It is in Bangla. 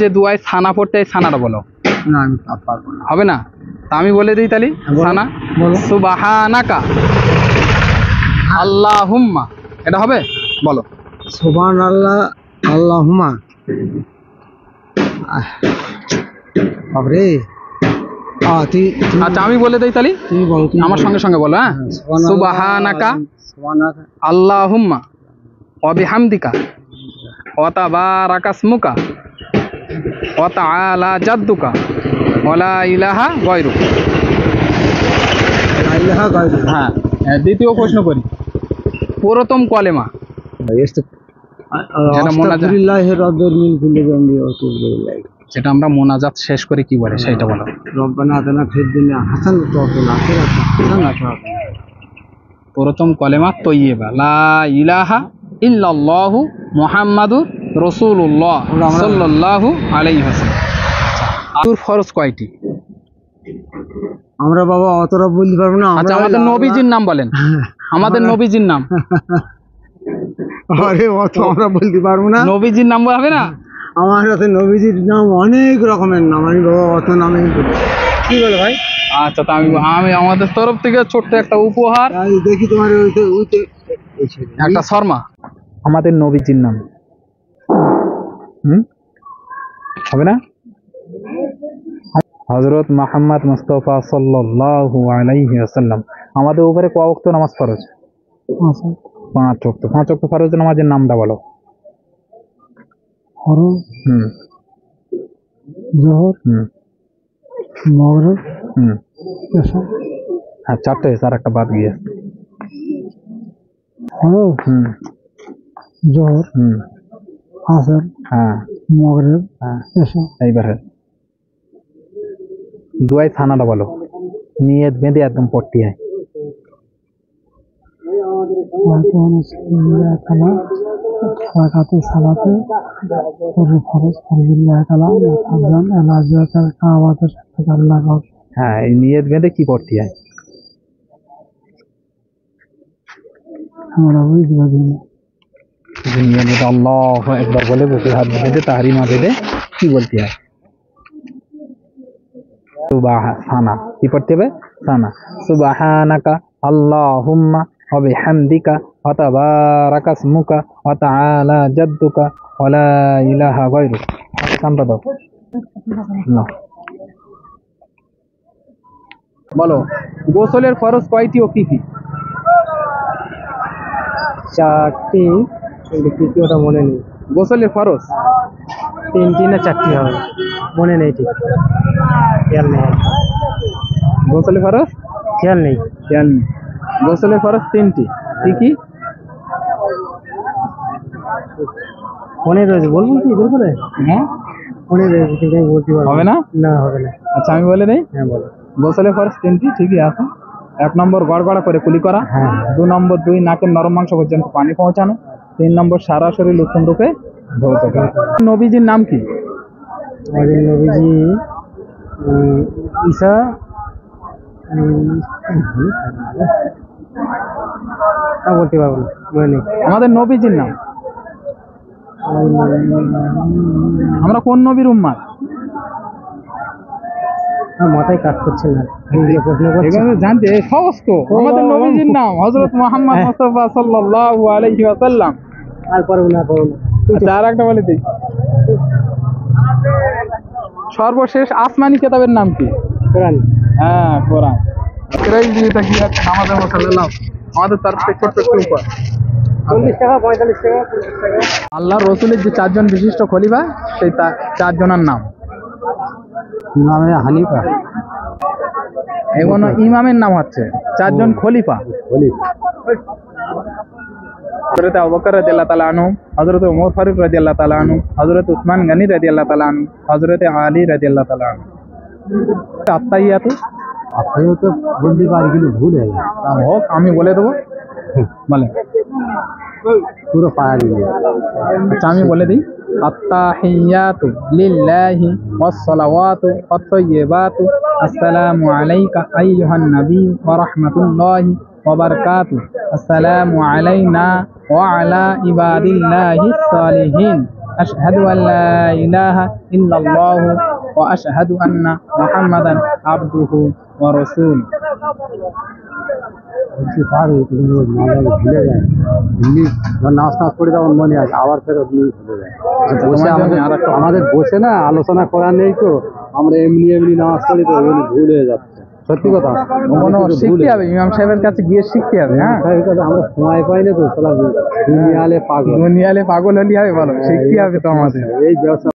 যে দুয়ায় ছানা পড়তে এই ছানাটা বলো। না আমি পারবো না। হবে না, তা আমি বলে দিই তাহলে ছানা। সুবহানাকা আল্লাহুম্মা, এটা হবে? বলো। সুবহানাল্লাহ আল্লাহুম্মা। বাবরে, আচ্ছা আমি বলে দিই তাহলে, তুমি বলো। আমার সঙ্গে সঙ্গে বলো। হ্যাঁ, সুবহানাকা আল্লাহুম্মা ওয়া বিহামদিকা ওয়া তাবারাকা ইসমুকা ওয়া তাআলা জাদ্দুকা ওয়া লা ইলাহা গায়রুক। হ্যাঁ, দ্বিতীয় প্রশ্ন করি। প্রথম কলেমা যেটা আমরা মোনাজাত শেষ করে কি বলে সেটা বলো। রব্বানা আতিনা ফিদ দুনিয়া হাসানাতাও ওয়া ফিল আখিরাতি হাসানাতাও। প্রথম কলেমা তৈয়বা, লা ইলাহা ইল্লাল্লাহু মুহাম্মাদুর রাসূলুল্লাহ সাল্লাল্লাহু আলাইহি ওয়াসাল্লাম। আতুর ফরজ কয়টি? আমরা বাবা অতটা বলতে পারবো না। আচ্ছা আমাদের নবীজির নাম বলেন, আমাদের নবীজির নাম। আরে অত আমরা বলতে পারবো না। নবীজির নাম হবে না? আমার কাছে নবীজির নাম অনেক রকমের নাম, আমি বাবা অত নামে কি বলে ভাই। আচ্ছা তা আমি আমাদের তরফ থেকে ছোট্ট একটা উপহার দেখি তোমার একটা শর্মা। আমাদের নবীজির নাম হবে না? হযরত মুহাম্মদ মুস্তাফা সাল্লাল্লাহু আলাইহি ওয়াসাল্লাম। আমাদের উপরে কয় ওয়াক্ত নামাজ ফরজ? 5 ওয়াক্ত। 5 ওয়াক্ত ফরজ নামাজের নামটা বলো। ফরজ, যোহর, মাগরিব, এশা। হ্যাঁ, 4টে হয়েছে, আর একটা বাদ গিয়ে। ফরজ, যোহর, আসর, হ্যাঁ, মাগরিব, হ্যাঁ, এশা। এইবার দুয়ায় ছানাটা বলো, নিয়ত বেঁধে একদম পড়তে হয়। হ্যাঁ, এই নিয়ত বেঁধে কি পড়তে হয়? আল্লাহু আকবার বলে বুকে হাত বেঁধে তাহরিমা বেঁধে কি বলতে হয়? সুবহানা, কি পড়তে হবে? সানা। সুবহানাকা আল্লাহুম্মা ওয়া বিহামদিকা ওয়া তাবারাকা ইসমুকা ওয়া তাআলা জাদ্দুকা ওয়া লা ইলাহা গায়রুক। কামটা দাও না। বলো, গোসলের ফরজ কয়টি ও কি কি? 4টি, তৃতীয়টা মনে নেই। গোসলের ফরজ 3টি না 4টি হবে, মনে নেই, ঠিক খেয়াল নেই। গোসলের ফরজ খেয়াল নেই। গোসলের ফরজ 3টি, কি কি? মনে রয়েছে, বলবো কি দূর করে? হ্যাঁ মনে রয়েছে কিন্তু আমি বলতে পারবো হবে না। না, হবে না। আচ্ছা আমি বলে দেই। হ্যাঁ বলো। গোসলের ফরজ 3টি, ঠিকই আছে। 1 নম্বর গড়গড়া করে কুলি করা। 2 নম্বর 2 নাকের নরম মাংস পর্যন্ত পানি পৌঁছানো। 3 নম্বর সারা শরীর উত্তম রূপে ধৌত করা। নবীজির নাম কি? আমাদের নবীজি ঈসা, বলতে পারবো না, মনে নেই। আমাদের নবীজির নাম, আমরা কোন নবীর উম্মাত? মাথায় কাজ করছে না, প্রশ্ন জানতে সহজ তো। আমাদের নবীজির নাম হযরত মুহাম্মদ মুস্তাফা সাল্লাল্লাহু আলাইহি ওয়াসাল্লাম। আর পারবো না। আর একটা বলে দিই, সর্বশেষ আসমানি কিতাবের নাম কি? কোরআন। হ্যাঁ, কোরআন। আমাদের তরফ থেকে ছোট্ট একটু উপহার। 40 টাকা, 45 টাকা, 50 টাকা। আল্লাহ রসুলের যে 4 জন বিশিষ্ট খলিফা, সেই 4 জনের নাম। ইমামে হানিফা। এগুলো ইমামের নাম হচ্ছে 4 জন খলিফা। হযরত আবু বকর রাদিয়াল্লাহু তাআলা আনহু, হযরত ওমর ফারুক রাদিয়াল্লাহু তাআলা আনহু, হযরত উসমান গনি রাদিয়াল্লাহু তাআলা আনহু, হযরত আলী রাদিয়াল্লাহু তাআলা আনহু। আত্তাহিয়াতু বলতে পারি কিন্তু ভুল হয়ে যায়। হোক, আমি বলে দেবো, বলেন। পুরো পারি। আচ্ছা আমি বলে দিই, আত্তাহিয়াতু লিল্লাহি ওয়াস সালাওয়াতু ওয়াত তাইয়্যিবাতু আসসালামু আলাইকা আইয়ুহান নবী ওয়া রাহমাতুল্লাহি ওয়া বারাকাতুহু। আসসালামু আলাইনা ওয়া আলা ইবাদিল্লাহিস সালিহিন। أشهد أن لا إله إلا الله وأشهد أن محمدا عبده ورسوله বলছি পারি কিন্তু ভুলে যায় এমনি নাচ টাচ করে তখন মনে আছে আবার ফেরত নিয়ে ভুলে যায় বসে আমাদের বসে না আলোচনা করা নেই তো আমরা এমনি এমনি নামাজ পড়ি তো ওগুলো ভুল হয়ে যাচ্ছে সত্যি কথা কোনো শিখতে হবে ইমাম সাহেবের কাছে গিয়ে শিখতে হবে। হ্যাঁ আমরা সময় পাই না তো দুনিয়ালে পাগল দুনিয়ালে পাগল হলি হবে বলো শিখতে হবে তো আমাদের এই ব্যবসা